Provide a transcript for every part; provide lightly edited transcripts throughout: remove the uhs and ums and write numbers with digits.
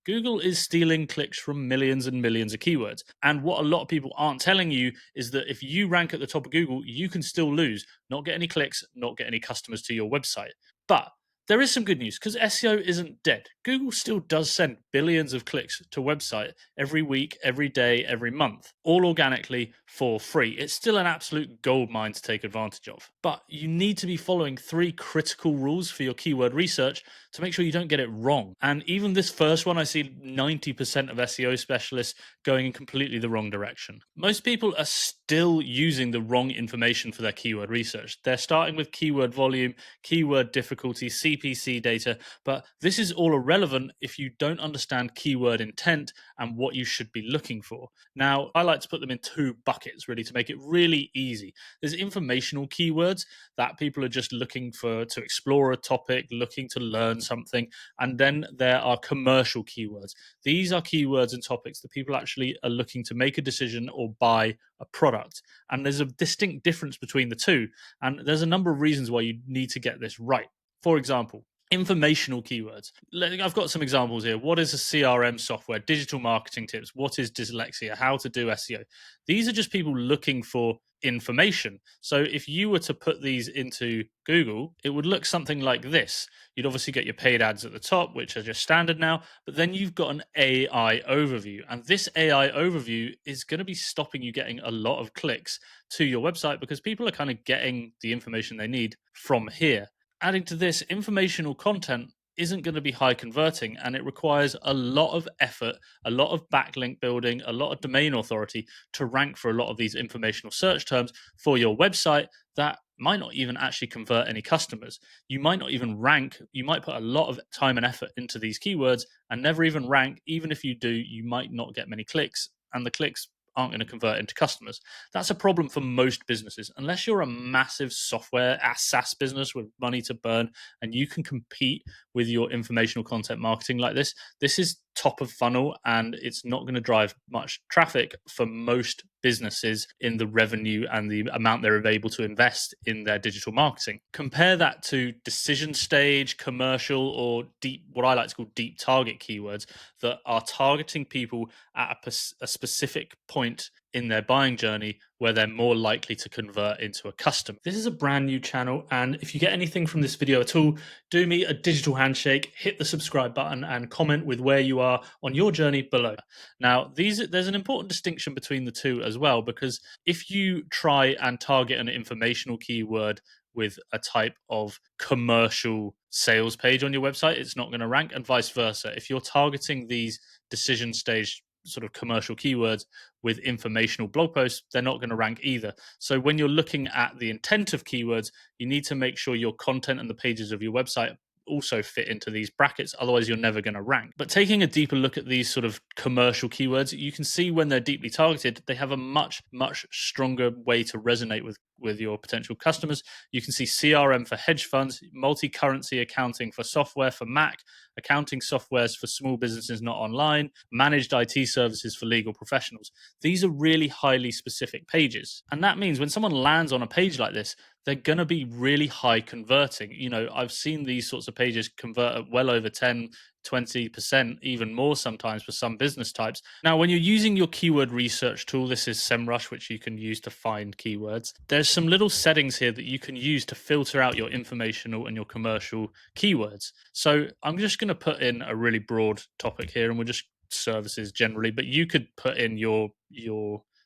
Google is stealing clicks from millions and millions of keywords. And what a lot of people aren't telling you is that if you rank at the top of Google, you can still lose, not get any clicks, not get any customers to your website. But there is some good news because SEO isn't dead. Google still does send billions of clicks to website every week, every day, every month, all organically for free. It's still an absolute gold mine to take advantage of. But you need to be following 3 critical rules for your keyword research to make sure you don't get it wrong. And even this first one, I see 90% of SEO specialists going in completely the wrong direction. Most people are still using the wrong information for their keyword research. They're starting with keyword volume, keyword difficulty, CPC data, but this is all irrelevant if you don't understand keyword intent and what you should be looking for. Now, I like to put them in 2 buckets really to make it really easy. There's informational keywords that people are just looking for to explore a topic, looking to learn something, and then there are commercial keywords. These are keywords and topics that people actually are looking to make a decision or buy a product. And there's a distinct difference between the two. And there's a number of reasons why you need to get this right. For example, informational keywords. I've got some examples here. What is a CRM software? Digital marketing tips. What is dyslexia? How to do SEO? These are just people looking for information. So if you were to put these into Google, it would look something like this. You'd obviously get your paid ads at the top, which are just standard now, but then you've got an AI overview. And this AI overview is going to be stopping you getting a lot of clicks to your website because people are kind of getting the information they need from here. Adding to this, informational content isn't going to be high converting, and it requires a lot of effort, a lot of backlink building, a lot of domain authority to rank for a lot of these informational search terms for your website that might not even actually convert any customers. You might not even rank. You might put a lot of time and effort into these keywords and never even rank. Even if you do, you might not get many clicks, and the clicks aren't going to convert into customers. That's a problem for most businesses. Unless you're a massive software SaaS business with money to burn and you can compete with your informational content marketing like this is top of funnel, and it's not going to drive much traffic for most businesses in the revenue and the amount they're able to invest in their digital marketing. Compare that to decision stage, commercial, or deep, what I like to call deep target keywords that are targeting people at a specific point in their buying journey where they're more likely to convert into a customer. This is a brand new channel, and if you get anything from this video at all, do me a digital handshake, hit the subscribe button, and comment with where you are on your journey below. Now, there's an important distinction between the two as well, because if you try and target an informational keyword with a type of commercial sales page on your website, it's not going to rank, and vice versa. If you're targeting these decision stage sort of commercial keywords with informational blog posts, they're not going to rank either. So when you're looking at the intent of keywords, you need to make sure your content and the pages of your website also fit into these brackets. Otherwise, you're never going to rank. But taking a deeper look at these sort of commercial keywords, you can see when they're deeply targeted, they have a much, much stronger way to resonate with your potential customers. You can see CRM for hedge funds, multi-currency accounting for software for Mac, accounting softwares for small businesses not online, managed IT services for legal professionals. These are really highly specific pages. And that means when someone lands on a page like this, they're going to be really high converting. You know, I've seen these sorts of pages convert at well over 10, 20%, even more sometimes for some business types. Now, when you're using your keyword research tool, this is SEMrush, which you can use to find keywords. There's some little settings here that you can use to filter out your informational and your commercial keywords. So I'm just going to put in a really broad topic here, and we'll just services generally, but you could put in your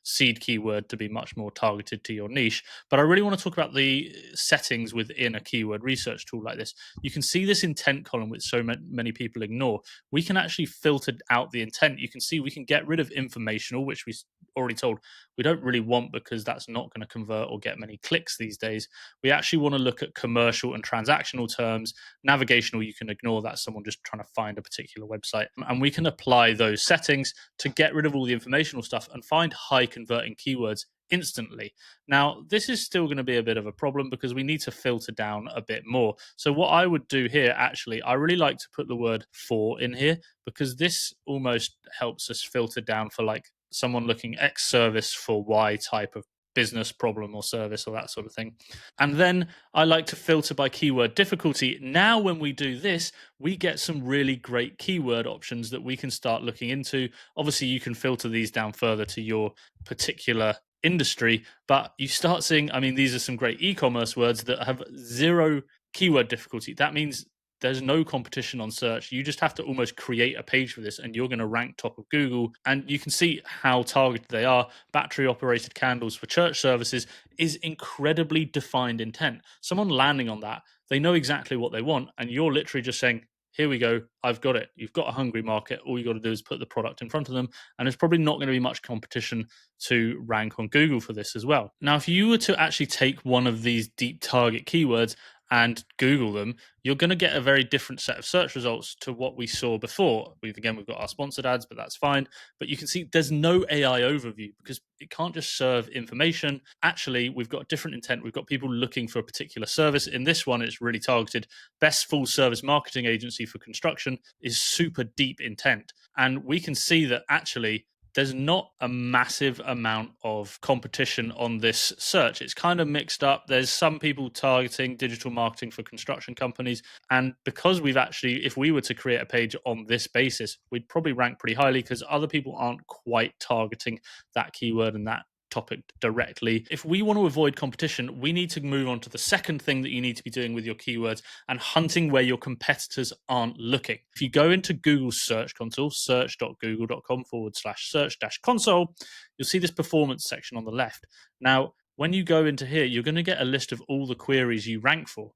seed keyword to be much more targeted to your niche. But I really want to talk about the settings within a keyword research tool like this. You can see this intent column, which so many people ignore. We can actually filter out the intent. You can see we can get rid of informational, which we already told we don't really want because that's not going to convert or get many clicks these days. We actually want to look at commercial and transactional terms. Navigational, you can ignore that, someone just trying to find a particular website. And we can apply those settings to get rid of all the informational stuff and find high converting keywords instantly. Now, this is still going to be a bit of a problem because we need to filter down a bit more. So what I would do here, actually, I really like to put the word for in here because this almost helps us filter down for like someone looking X service for Y type of business problem or service or that sort of thing. And then I like to filter by keyword difficulty. Now, when we do this, we get some really great keyword options that we can start looking into. Obviously, you can filter these down further to your particular industry, but you start seeing, I mean, these are some great e-commerce words that have zero keyword difficulty. That means there's no competition on search. You just have to almost create a page for this and you're going to rank top of Google. And you can see how targeted they are. Battery operated candles for church services is incredibly defined intent. Someone landing on that, they know exactly what they want. And you're literally just saying, here we go, I've got it. You've got a hungry market. All you got to do is put the product in front of them. And there's probably not going to be much competition to rank on Google for this as well. Now, if you were to actually take one of these deep target keywords and Google them, you're going to get a very different set of search results to what we saw before. We've got our sponsored ads, but that's fine. But you can see there's no AI overview because it can't just serve information. Actually, we've got different intent. We've got people looking for a particular service. In this one, it's really targeted. Best full service marketing agency for construction is super deep intent. And we can see that actually there's not a massive amount of competition on this search. It's kind of mixed up. There's some people targeting digital marketing for construction companies. And because we've actually, if we were to create a page on this basis, we'd probably rank pretty highly because other people aren't quite targeting that keyword and that topic directly. If we want to avoid competition, we need to move on to the second thing that you need to be doing with your keywords and hunting where your competitors aren't looking. If you go into Google's Search Console, search.google.com/search-console, you'll see this performance section on the left. Now, when you go into here, you're going to get a list of all the queries you rank for.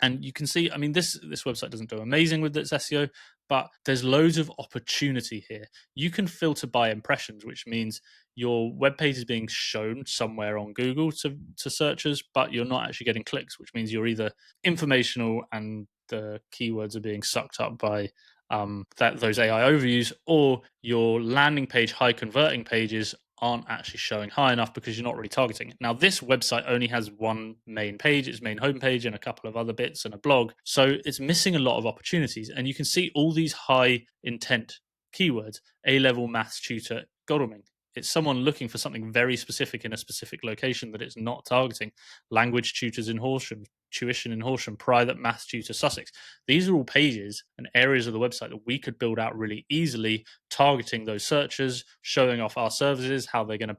And you can see, I mean, this website doesn't do amazing with its SEO, but there's loads of opportunity here. You can filter by impressions, which means your web page is being shown somewhere on Google to searchers, but you're not actually getting clicks, which means you're either informational and the keywords are being sucked up by those AI overviews, or your landing page high converting pages aren't actually showing high enough because you're not really targeting. Now, this website only has one main page, its main homepage, and a couple of other bits and a blog. So it's missing a lot of opportunities. And you can see all these high intent keywords: A-level maths tutor, Godalming. It's someone looking for something very specific in a specific location that it's not targeting. Language tutors in Horsham, tuition in Horsham, private maths tutor Sussex. These are all pages and areas of the website that we could build out really easily, targeting those searchers, showing off our services, how they're going to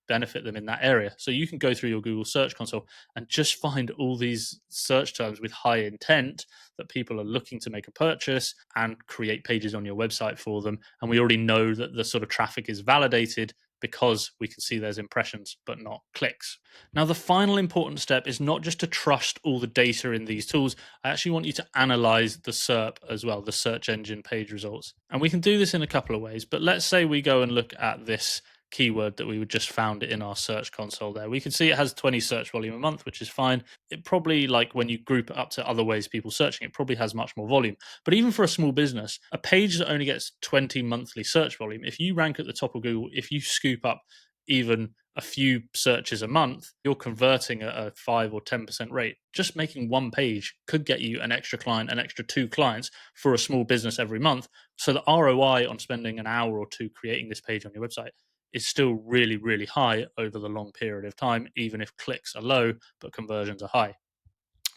benefit them in that area. So you can go through your Google Search Console and just find all these search terms with high intent that people are looking to make a purchase and create pages on your website for them. And we already know that the sort of traffic is validated because we can see there's impressions but not clicks. Now, the final important step is not just to trust all the data in these tools. I actually want you to analyze the SERP as well, the search engine page results. And we can do this in a couple of ways, but let's say we go and look at this keyword that we just found in our search console there. We can see it has 20 search volume a month, which is fine. It probably, like when you group it up to other ways people searching, it probably has much more volume. But even for a small business, a page that only gets 20 monthly search volume, if you rank at the top of Google, if you scoop up even a few searches a month, you're converting at a 5 or 10% rate. Just making one page could get you an extra client, an extra 2 clients for a small business every month. So the ROI on spending an hour or two creating this page on your website is still really, really high over the long period of time, even if clicks are low, but conversions are high.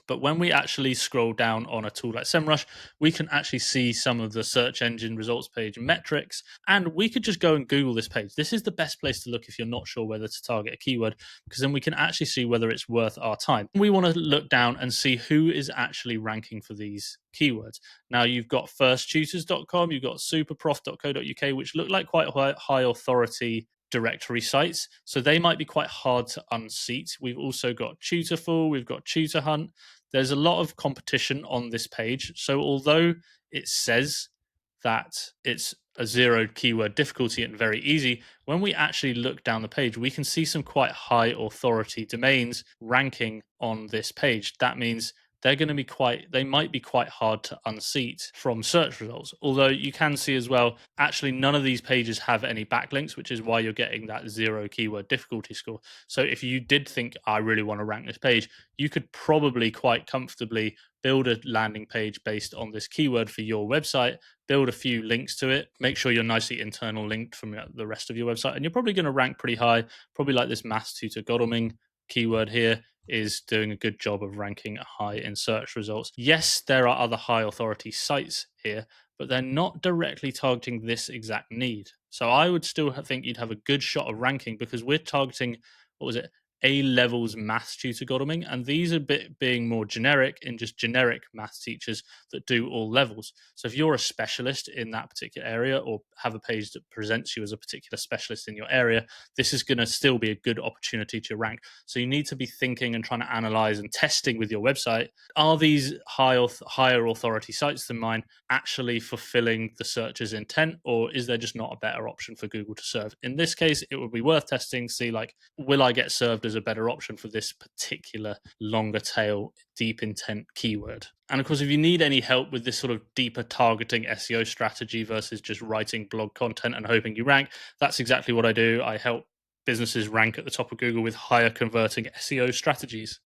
But when we actually scroll down on a tool like SEMrush, we can actually see some of the search engine results page metrics, and we could just go and Google this page. This is the best place to look if you're not sure whether to target a keyword, because then we can actually see whether it's worth our time. We want to look down and see who is actually ranking for these keywords. Now, you've got firsttutors.com, you've got superprof.co.uk, which look like quite high authority directory sites, so they might be quite hard to unseat. We've also got Tutorful, we've got Tutor Hunt. There's a lot of competition on this page. So although it says that it's a 0 keyword difficulty and very easy, when we actually look down the page, we can see some quite high authority domains ranking on this page. That means they might be quite hard to unseat from search results. Although you can see as well, actually none of these pages have any backlinks, which is why you're getting that 0 keyword difficulty score. So if you did think, I really want to rank this page, you could probably quite comfortably build a landing page based on this keyword for your website, build a few links to it, make sure you're nicely internal linked from the rest of your website, and you're probably going to rank pretty high. Probably like this maths tutor Godalming keyword here is doing a good job of ranking high in search results. Yes, there are other high authority sites here, but they're not directly targeting this exact need. So I would still think you'd have a good shot of ranking because we're targeting, what was it, A levels maths tutor Godalming, and these are being more generic in just generic maths teachers that do all levels. So if you're a specialist in that particular area or have a page that presents you as a particular specialist in your area, this is going to still be a good opportunity to rank. So you need to be thinking and trying to analyze and testing with your website, are these higher authority sites than mine actually fulfilling the searcher's intent, or is there just not a better option for Google to serve? In this case, it would be worth testing, see like, will I get served as a better option for this particular longer tail deep intent keyword? And of course, if you need any help with this sort of deeper targeting SEO strategy versus just writing blog content and hoping you rank, that's exactly what I do. I help businesses rank at the top of Google with higher converting SEO strategies.